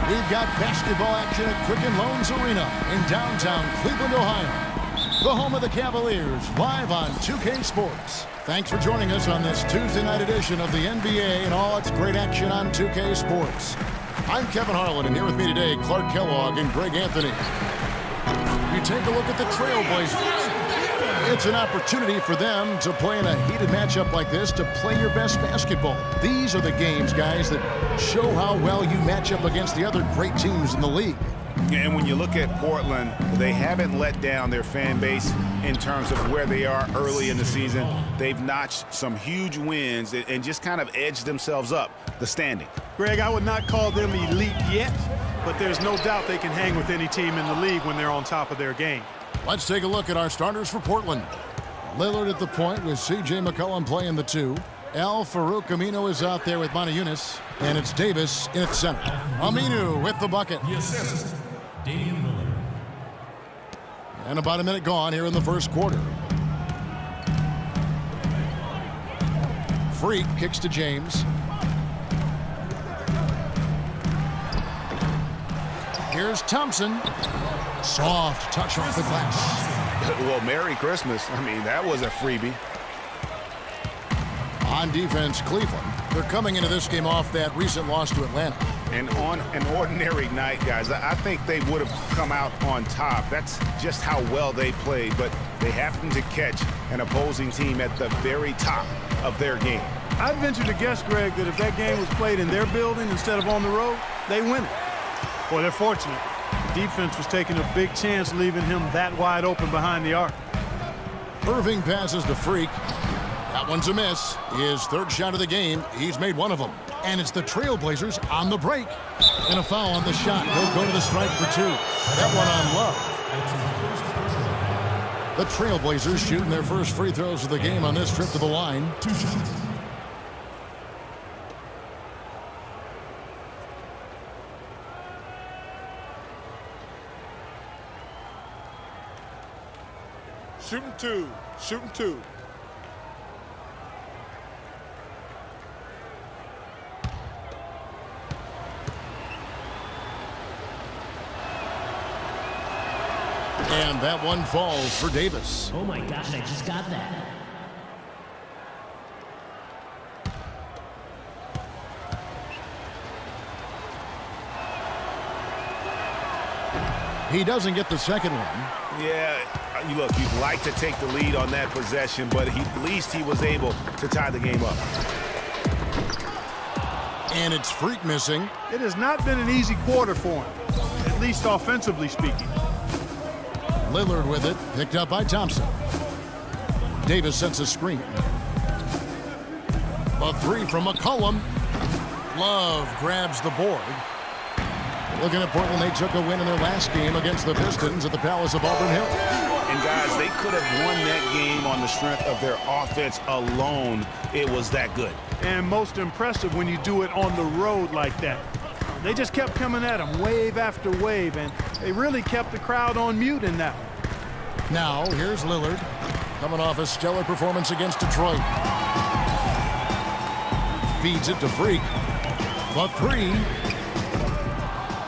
We've got basketball action at Quicken Loans Arena in downtown Cleveland, Ohio. The home of the Cavaliers, live on 2K Sports. Thanks for joining us on this Tuesday night edition of the NBA and all its great action on 2K Sports. I'm Kevin Harlan, and here with me today, Clark Kellogg and Greg Anthony. You take a look at the Trailblazers. It's an opportunity for them to play in a heated matchup like this, to play your best basketball. These are the games, guys, that show how well you match up against the other great teams in the league. And when you look at Portland, they haven't let down their fan base in terms of where they are early in the season. They've notched some huge wins and just kind of edged themselves up the standing. Greg, I would not call them elite yet, but there's no doubt they can hang with any team in the league when they're on top of their game. Let's take a look at our starters for Portland. Lillard at the point with C.J. McCollum playing the 2. Al-Farouq Aminu is out there with Motiejunas, and it's Davis in its center. Aminu with the bucket. Yes, Damian Lillard. And about a minute gone here in the first quarter. Freak kicks to James. Here's Thompson. Soft touch off the glass. Well, Merry Christmas. I mean, that was a freebie. On defense, Cleveland. They're coming into this game off that recent loss to Atlanta. And on an ordinary night, guys, I think they would have come out on top. That's just how well they played, but they happened to catch an opposing team at the very top of their game. I'd venture to guess, Greg, that if that game was played in their building instead of on the road, they win it. Well, they're fortunate. The defense was taking a big chance leaving him that wide open behind the arc. Irving passes to Freak. That one's a miss. His third shot of the game. He's made one of them. And it's the Trailblazers on the break. And a foul on the shot. He'll go to the strike for 2. That one on Love. The Trailblazers shooting their first free throws of the game on this trip to the line. 2 shots. Shooting 2. Shooting 2. And that one falls for Davis. Oh my gosh, I just got that. He doesn't get the second one. Yeah, look, you'd like to take the lead on that possession, but at least he was able to tie the game up. And it's Freak missing. It has not been an easy quarter for him, at least offensively speaking. Lillard with it, picked up by Thompson. Davis sets a screen. A 3 from McCollum. Love grabs the board. Looking at Portland, they took a win in their last game against the Pistons at the Palace of Auburn Hills. And guys, they could have won that game on the strength of their offense alone. It was that good. And most impressive when you do it on the road like that. They just kept coming at him wave after wave, and they really kept the crowd on mute in that one. Now, here's Lillard, coming off a stellar performance against Detroit. Feeds it to Freak. The 3.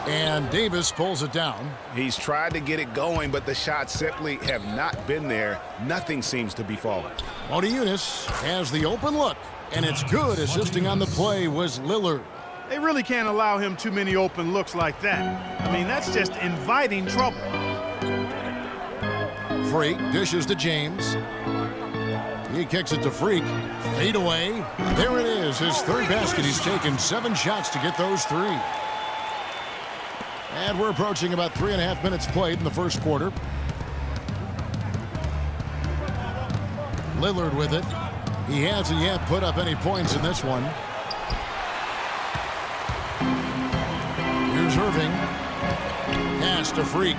And Davis pulls it down. He's tried to get it going, but the shots simply have not been there. Nothing seems to be falling. Motiejunas has the open look, and it's good. Assisting on the play was Lillard. They really can't allow him too many open looks like that. I mean, that's just inviting trouble. Freak dishes to James. He kicks it to Freak. Fade away. There it is, his third basket. He's taken 7 shots to get those 3. And we're approaching about 3.5 minutes played in the first quarter. Lillard with it. He hasn't yet put up any points in this one. Here's Irving. Pass to Freak.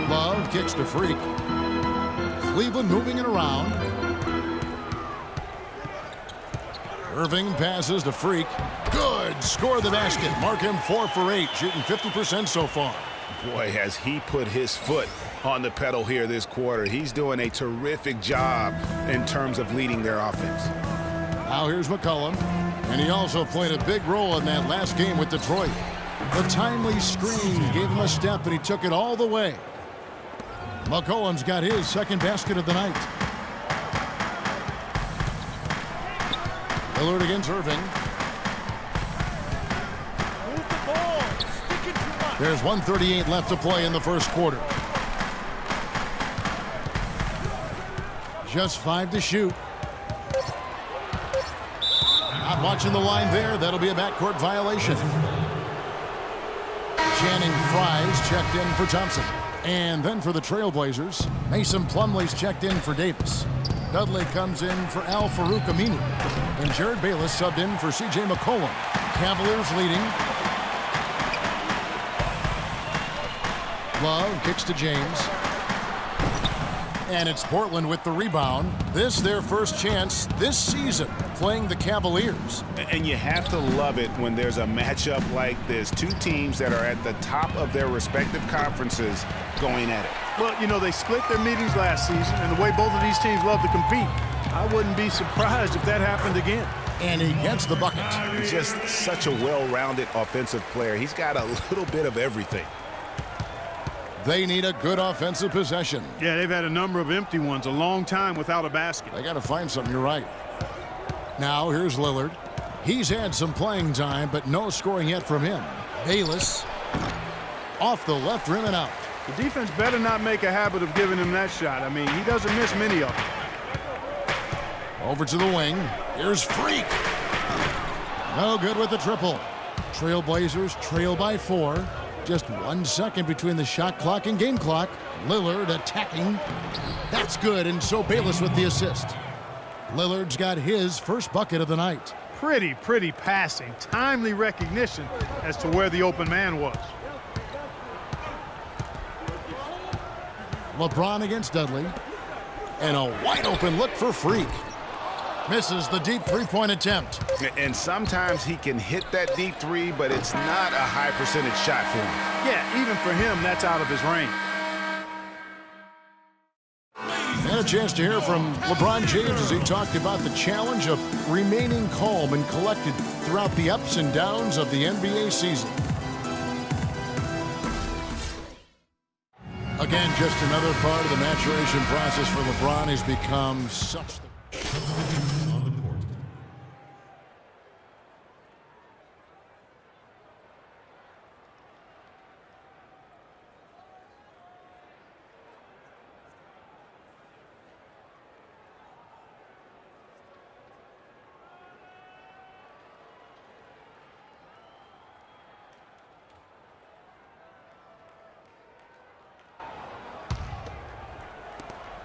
Love kicks to Freak. Cleveland moving it around. Irving passes to Freak. Good. Score the basket. Mark him 4 for 8. Shooting 50% so far. Boy, has he put his foot on the pedal here this quarter. He's doing a terrific job in terms of leading their offense. Now here's McCollum, and he also played a big role in that last game with Detroit. The timely screen gave him a step, and he took it all the way. McCollum's got his second basket of the night. Lillard against Irving. There's 1:38 left to play in the first quarter. Just 5 to shoot. Not watching the line there. That'll be a backcourt violation. Channing Frye's checked in for Thompson. And then for the Trailblazers, Mason Plumlee's checked in for Davis. Dudley comes in for Al-Farouq Aminu. And Jared Bayless subbed in for C.J. McCollum. Cavaliers leading. Love kicks to James. And it's Portland with the rebound. This their first chance this season playing the Cavaliers. And you have to love it when there's a matchup like this. Two teams that are at the top of their respective conferences going at it. Well, you know, they split their meetings last season, and the way both of these teams love to compete, I wouldn't be surprised if that happened again. And he gets the bucket. He's just such a well-rounded offensive player. He's got a little bit of everything. They need a good offensive possession. Yeah, they've had a number of empty ones, a long time without a basket. They got to find something, you're right. Now here's Lillard. He's had some playing time, but no scoring yet from him. Bayless off the left rim and out. The defense better not make a habit of giving him that shot. I mean, he doesn't miss many of them. Over to the wing. Here's Freak. No good with the triple. Trailblazers trail by 4. Just 1 second between the shot clock and game clock. Lillard attacking. That's good, and so Bayless with the assist. Lillard's got his first bucket of the night. Pretty passing. Timely recognition as to where the open man was. LeBron against Dudley. And a wide open look for Freak. Misses the deep three-point attempt. And sometimes he can hit that deep three, but it's not a high percentage shot for him. Yeah, even for him, that's out of his range. And a chance to hear from LeBron James as he talked about the challenge of remaining calm and collected throughout the ups and downs of the NBA season. Again, just another part of the maturation process for LeBron has become such. On the court.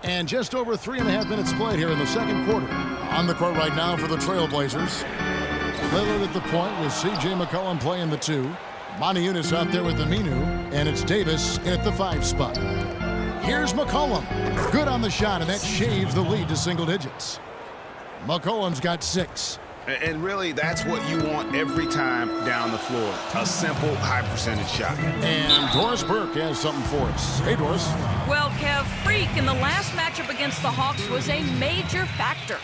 And just over 3.5 minutes played here in the second quarter. On the court right now for the Trailblazers. Lillard at the point with C.J. McCollum playing the 2. Moniunas out there with Aminu. And it's Davis in at the 5 spot. Here's McCollum. Good on the shot, and that shaves the lead to single digits. McCollum's got 6. And really, that's what you want every time down the floor. A simple, high percentage shot. And Doris Burke has something for us. Hey, Doris. Well, Kev, Freak in the last matchup against the Hawks was a major factor.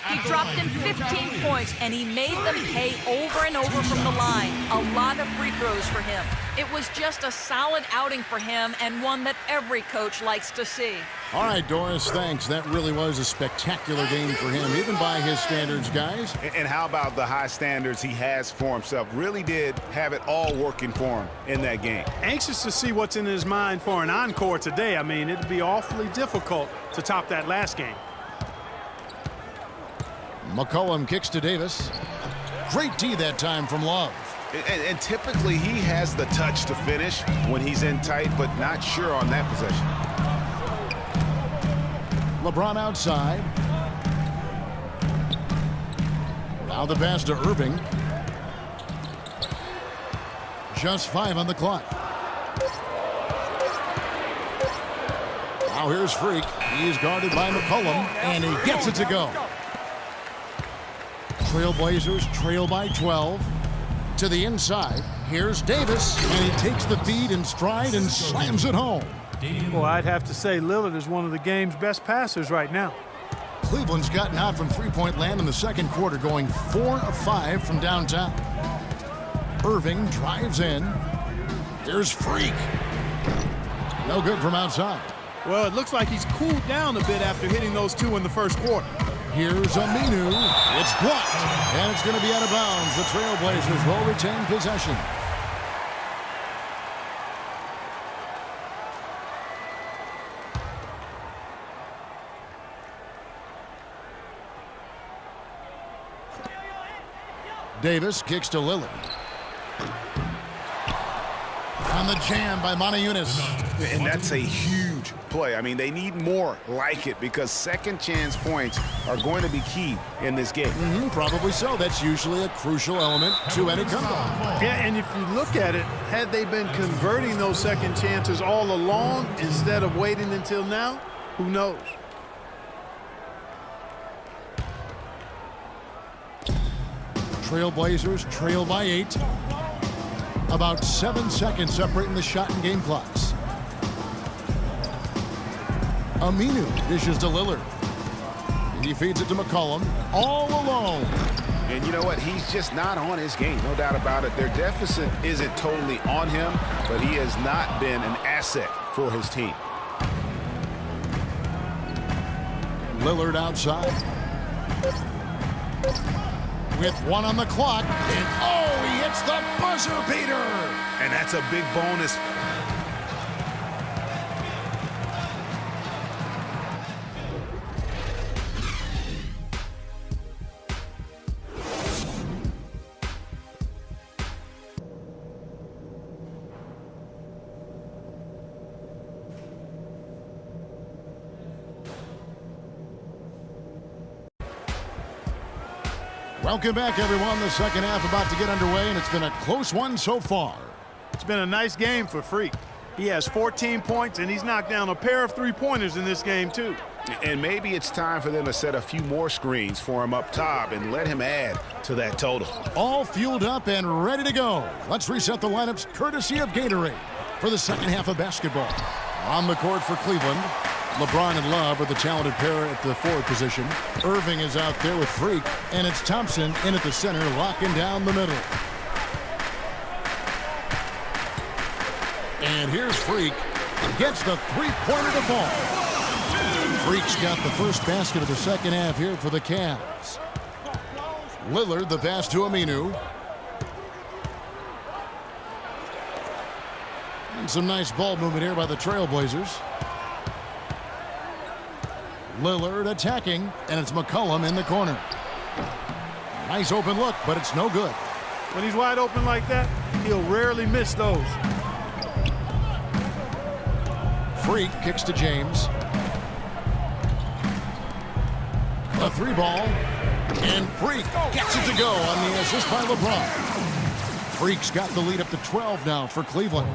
He dropped in 15 points, and he made them pay over and over from the line. A lot of free throws for him. It was just a solid outing for him, and one that every coach likes to see. All right, Doris, thanks. That really was a spectacular game for him, even by his standards, guys. And how about the high standards he has for himself? Really did have it all working for him in that game. Anxious to see what's in his mind for an encore today. I mean, it'd be awfully difficult to top that last game. McCollum kicks to Davis. Great D that time from Love. And typically he has the touch to finish when he's in tight, but not sure on that possession. LeBron outside. Now the pass to Irving. Just 5 on the clock. Now here's Freak. He's guarded by McCollum, and he gets it to go. Trailblazers trail by 12. To the inside, here's Davis, and he takes the feed in stride and slams it home. Well, I'd have to say Lillard is one of the game's best passers right now. Cleveland's gotten hot from three-point land in the second quarter, going 4 of 5 from downtown. Irving drives in. Here's Freak. No good from outside. Well, it looks like he's cooled down a bit after hitting those two in the first quarter. Here's Aminu. It's blocked, and it's going to be out of bounds. The Trailblazers will retain possession. Davis kicks to Lillard. On the jam by Motiejunas. And that's a huge play. I mean, they need more like it because second chance points are going to be key in this game. Probably so. That's usually a crucial element to any comeback. Yeah, and if you look at it, had they been converting those second chances all along instead of waiting until now, who knows? Trailblazers trail by 8. About 7 seconds separating the shot and game clocks. Aminu dishes to Lillard. He feeds it to McCollum all alone. And you know what? He's just not on his game, no doubt about it. Their deficit isn't totally on him, but he has not been an asset for his team. Lillard outside. With 1 on the clock. And oh, he hits the buzzer beater. And that's a big bonus. Welcome back, everyone. The second half about to get underway, and it's been a close one so far. It's been a nice game for Freak. He has 14 points, and he's knocked down a pair of three-pointers in this game, too. And maybe it's time for them to set a few more screens for him up top and let him add to that total. All fueled up and ready to go. Let's reset the lineups courtesy of Gatorade for the second half of basketball. On the court for Cleveland, LeBron and Love are the talented pair at the forward position. Irving is out there with Freak, and it's Thompson in at the center, locking down the middle. And here's Freak. Gets the three-pointer to fall. Freak's got the first basket of the second half here for the Cavs. Lillard, the pass to Aminu. And some nice ball movement here by the Trailblazers. Lillard attacking, and it's McCollum in the corner. Nice open look, but it's no good. When he's wide open like that, he'll rarely miss those. Freak kicks to James. A three ball, and Freak gets it to go on the assist by LeBron. Freak's got the lead up to 12 now for Cleveland.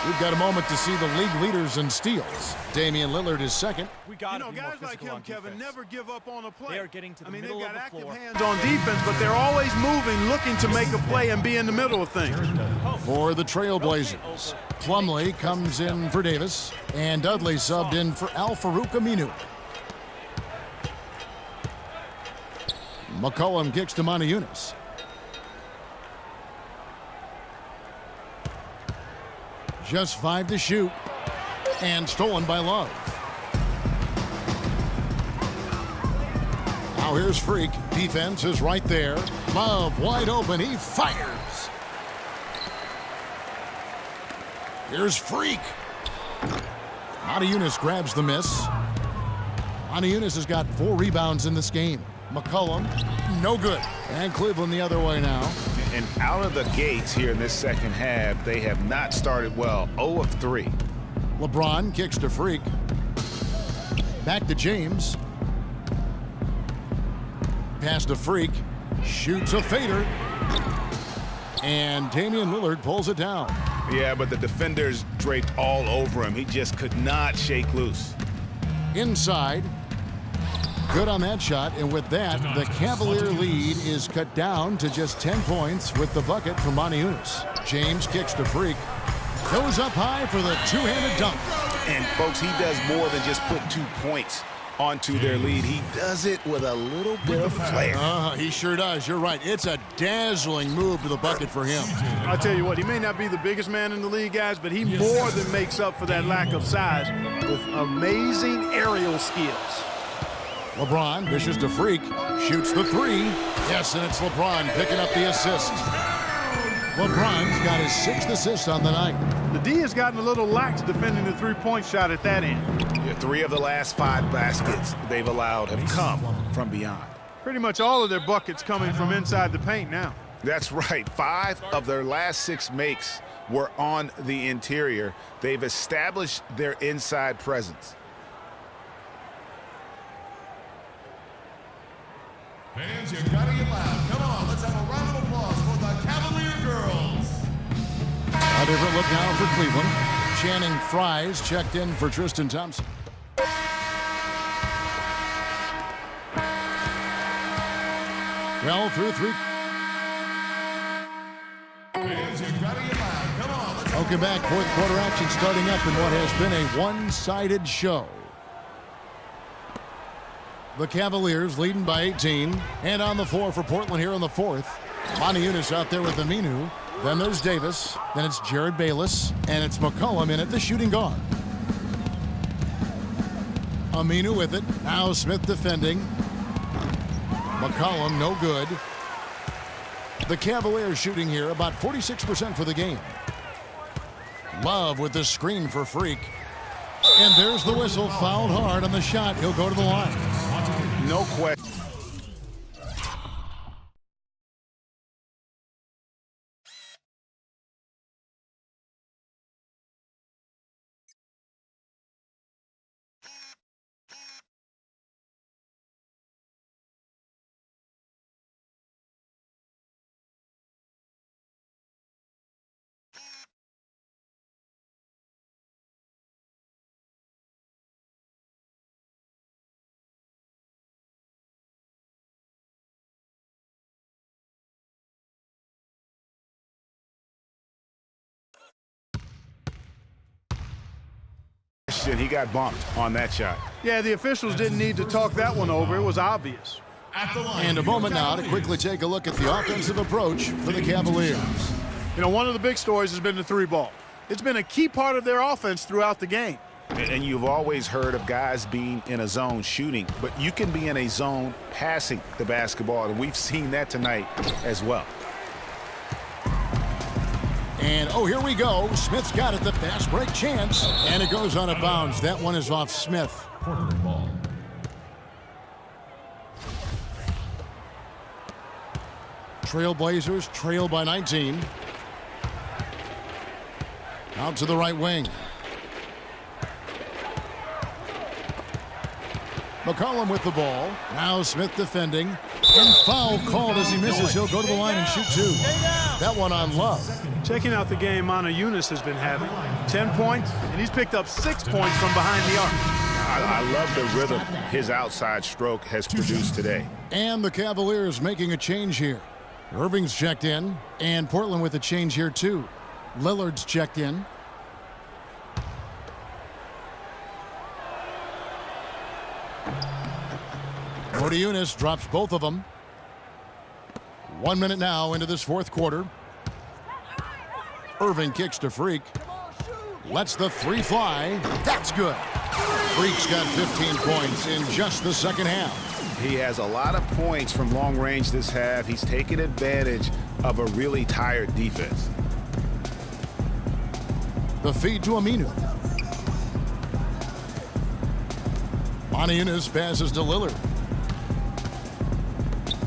We've got a moment to see the league leaders in steals. Damian Lillard is second. We got guys like him, Kevin, never give up on a play. They are getting to the middle of the they've got floor. active hands on defense, but they're always moving, looking to make a play and be in the middle of things. For the Trailblazers, Plumlee comes in for Davis, and Dudley subbed in for Al-Farouq Aminu. McCollum kicks to Motiejunas. Just 5 to shoot, and stolen by Love. Now here's Freak. Defense is right there. Love wide open. He fires. Here's Freak. Motiejunas grabs the miss. Motiejunas has got 4 rebounds in this game. McCollum, no good. And Cleveland the other way now. And out of the gates here in this second half, they have not started well. 0 of 3. LeBron kicks to Freak. Back to James. Pass to Freak. Shoots a fader. And Damian Lillard pulls it down. Yeah, but the defenders draped all over him. He just could not shake loose. Inside. Good on that shot, and with that, the Cavalier lead is cut down to just 10 points with the bucket from Motiejunas. James kicks to Freak. Goes up high for the two-handed dunk. And, folks, he does more than just put 2 points onto their lead. He does it with a little bit of flair. He sure does. You're right. It's a dazzling move to the bucket for him. I'll tell you what, he may not be the biggest man in the league, guys, but he more than makes up for that lack of size with amazing aerial skills. LeBron dishes to Freak, shoots the three. Yes, and it's LeBron picking up the assist. LeBron's got his 6th assist on the night. The D has gotten a little lax defending the three-point shot at that end. Yeah, 3 of the last 5 baskets they've allowed have come from beyond. Pretty much all of their buckets coming from inside the paint now. That's right. 5 of their last 6 makes were on the interior. They've established their inside presence. Fans, you gotta get loud. Come on, let's have a round of applause for the Cavalier girls. A different look now for Cleveland. Channing Frye's checked in for Tristan Thompson. Well, through 3. Fans, you gotta get loud. Come on, let's Welcome back. 4th quarter action starting up in what has been a one-sided show. The Cavaliers leading by 18. And on the floor for Portland here in the 4th. Monty Eunice out there with Aminu. Then there's Davis. Then it's Jared Bayless. And it's McCollum in at the shooting guard. Aminu with it. Now Smith defending. McCollum no good. The Cavaliers shooting here about 46% for the game. Love with the screen for Freak. And there's the whistle. Fouled hard on the shot. He'll go to the line. No question. He got bumped on that shot. Yeah, the officials didn't need to talk that one over. It was obvious. at the line. And a moment now to quickly take a look at the offensive approach for the Cavaliers. You know, one of the big stories has been the three ball. It's been a key part of their offense throughout the game. And you've always heard of guys being in a zone shooting, but you can be in a zone passing the basketball, and we've seen that tonight as well. And, oh, here we go. Smith's got it, the fast break chance. And it goes out of bounds. That one is off Smith. Portland ball. Trailblazers trail by 19. Out to the right wing. McCollum with the ball. Now Smith defending. And foul called as he misses. He'll go to the line and shoot two. That one on Love. Checking out the game Monty Eunice has been having. 10 points, and he's picked up 6 points from behind the arc. I love the rhythm his outside stroke has produced today. And the Cavaliers making a change here. Irving's checked in, and Portland with a change here too. Lillard's checked in. Monty Eunice drops both of them. 1 minute now into this fourth quarter. Irving kicks to Freak. Lets the three fly. That's good. Freak's got 15 points in just the second half. He has a lot of points from long range this half. He's taken advantage of a really tired defense. The feed to Aminu. Monty Eunice passes to Lillard.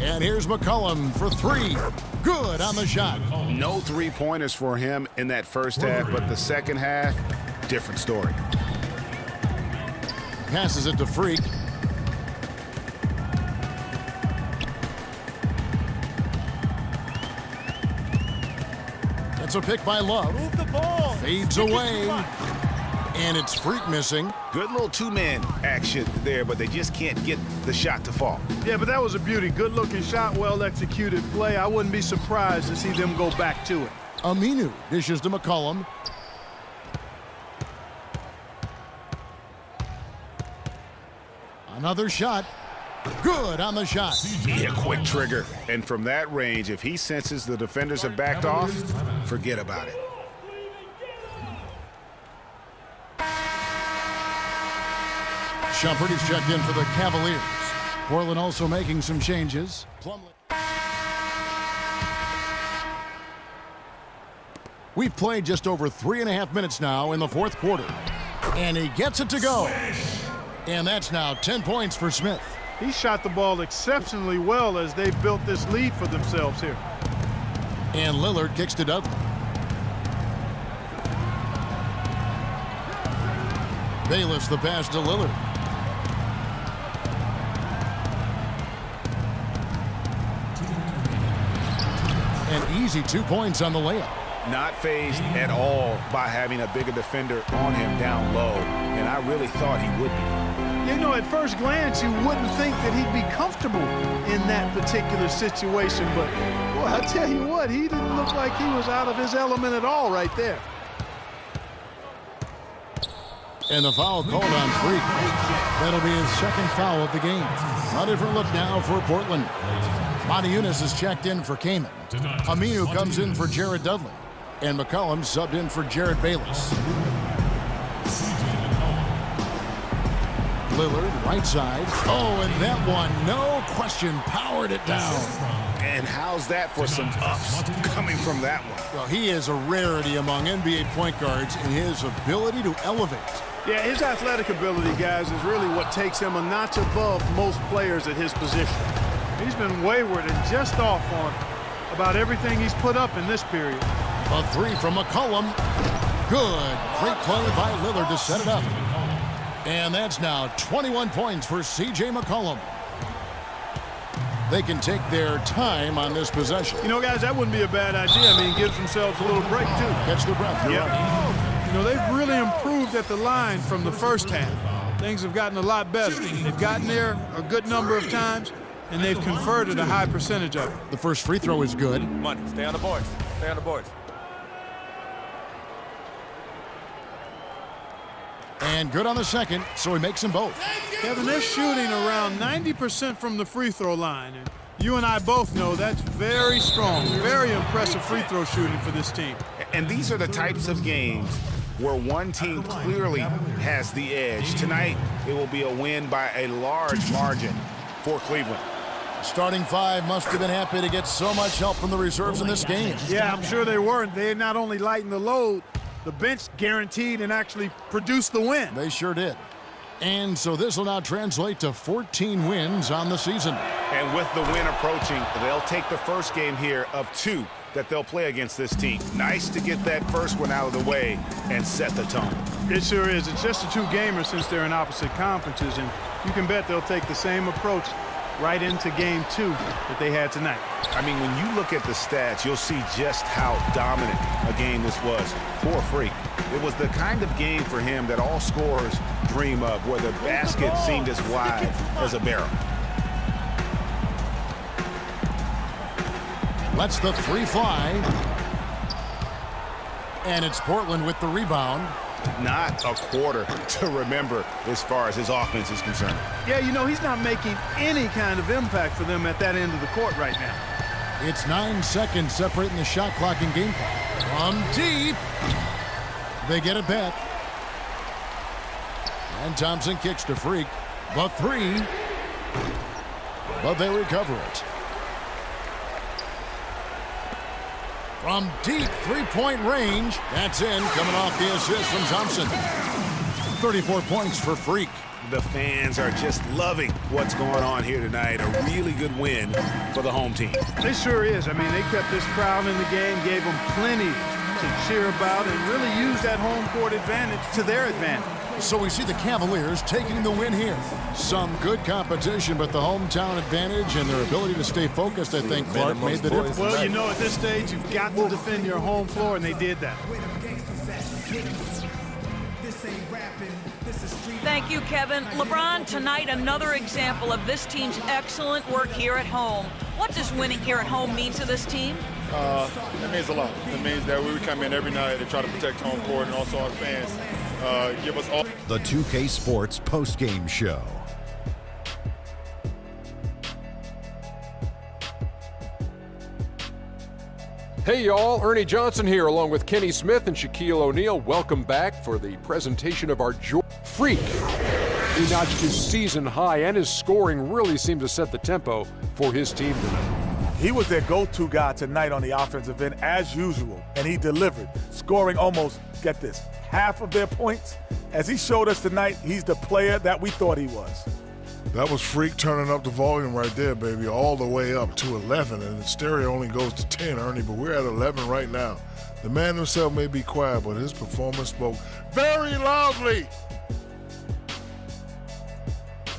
And here's McCollum for three. Good on the shot. No three-pointers for him in that first half, but the second half, different story. Passes it to Freak. It's a pick by Love. Move the ball. Fades away. And it's Freak missing. Good little two-man action there, but they just can't get the shot to fall. Yeah, but that was a beauty. Good-looking shot, well-executed play. I wouldn't be surprised to see them go back to it. Aminu dishes to McCollum. Another shot. Good on the shot. Yeah, quick trigger. And from that range, if he senses the defenders have backed off, forget about it. Shumpert is checked in for the Cavaliers. Portland also making some changes. We've played just over 3.5 minutes now in the fourth quarter. And he gets it to go. And that's now 10 points for Smith. He shot the ball exceptionally well as they built this lead for themselves here. And Lillard kicks to Dudley. Bayless the pass to Lillard. An easy 2 points on the layup. Not fazed at all by having a bigger defender on him down low, and I really thought he would be. You know, at first glance, you wouldn't think that he'd be comfortable in that particular situation, but, boy, I tell you what, he didn't look like he was out of his element at all right there. And the foul called on Freak. That'll be his second foul of the game. A different look now for Portland. Motiejunas is checked in for Kaman. Aminu comes in for Jared Dudley. And McCollum subbed in for Jared Bayless. Lillard, right side. Oh, and that one, no question, powered it down. And how's that for some ups coming from that one? Well, he is a rarity among NBA point guards in his ability to elevate. Yeah, his athletic ability, guys, is really what takes him a notch above most players at his position. He's been wayward and just off on about everything he's put up in this period. A three from McCollum. Good. Great play by Lillard to set it up. And that's now 21 points for C.J. McCollum. They can take their time on this possession. You know, guys, that wouldn't be a bad idea. I mean, gives themselves a little break, too. Catch their breath. You're right. You know, they've really improved at the line from the first half. Things have gotten a lot better. They've gotten there a good number of times, and they've converted a high percentage of it. The first free throw is good. Money, stay on the boards. Stay on the boards. And good on the second, so he makes them both. Kevin, they're shooting around 90% from the free throw line. And you and I both know that's very strong, very impressive free throw shooting for this team. And these are the types of games where one team clearly has the edge. Tonight, it will be a win by a large margin for Cleveland. Starting five must have been happy to get so much help from the reserves in this game. Yeah, I'm sure they weren't. They not only lightened the load, the bench guaranteed and actually produced the win. They sure did. And so this will now translate to 14 wins on the season. And with the win approaching, they'll take the first game here of 2 that they'll play against this team. Nice to get that first one out of the way and set the tone. It sure is. It's just a 2-gamer since they're in opposite conferences, and you can bet they'll take the same approach right into game 2 that they had tonight. I mean, when you look at the stats, you'll see just how dominant a game this was. Poor Freak. It was the kind of game for him that all scorers dream of, where the basket seemed as wide as a barrel. Lets the three fly. And it's Portland with the rebound. Not a quarter to remember as far as his offense is concerned. Yeah, you know, he's not making any kind of impact for them at that end of the court right now. It's 9 seconds separating the shot clock and game clock. From deep. They get it back. And Thompson kicks to Freak. The three. But they recover it. From deep three-point range. That's in, coming off the assist from Thompson. 34 points for Freak. The fans are just loving what's going on here tonight. A really good win for the home team. It sure is. I mean, they kept this crowd in the game, gave them plenty to cheer about, and really used that home court advantage to their advantage. So we see the Cavaliers taking the win here. Some good competition, but the hometown advantage and their ability to stay focused, I think, Clark, made the difference. Well, you know, at this stage, you've got to defend your home floor, and they did that. Thank you, Kevin. LeBron, tonight another example of this team's excellent work here at home. What does winning here at home mean to this team? It means a lot. It means that we come in every night to try to protect home court, and also our fans give us all. The 2K Sports postgame show. Hey y'all, Ernie Johnson here along with Kenny Smith and Shaquille O'Neal. Welcome back for the presentation of our Freak. He notched his season high and his scoring really seemed to set the tempo for his team tonight. He was their go-to guy tonight on the offensive end as usual, and he delivered, scoring almost, get this, half of their points. As he showed us tonight, he's the player that we thought he was. That was Freak turning up the volume right there, baby, all the way up to 11, and the stereo only goes to 10, Ernie, but we're at 11 right now. The man himself may be quiet, but his performance spoke very loudly.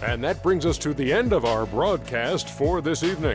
And that brings us to the end of our broadcast for this evening.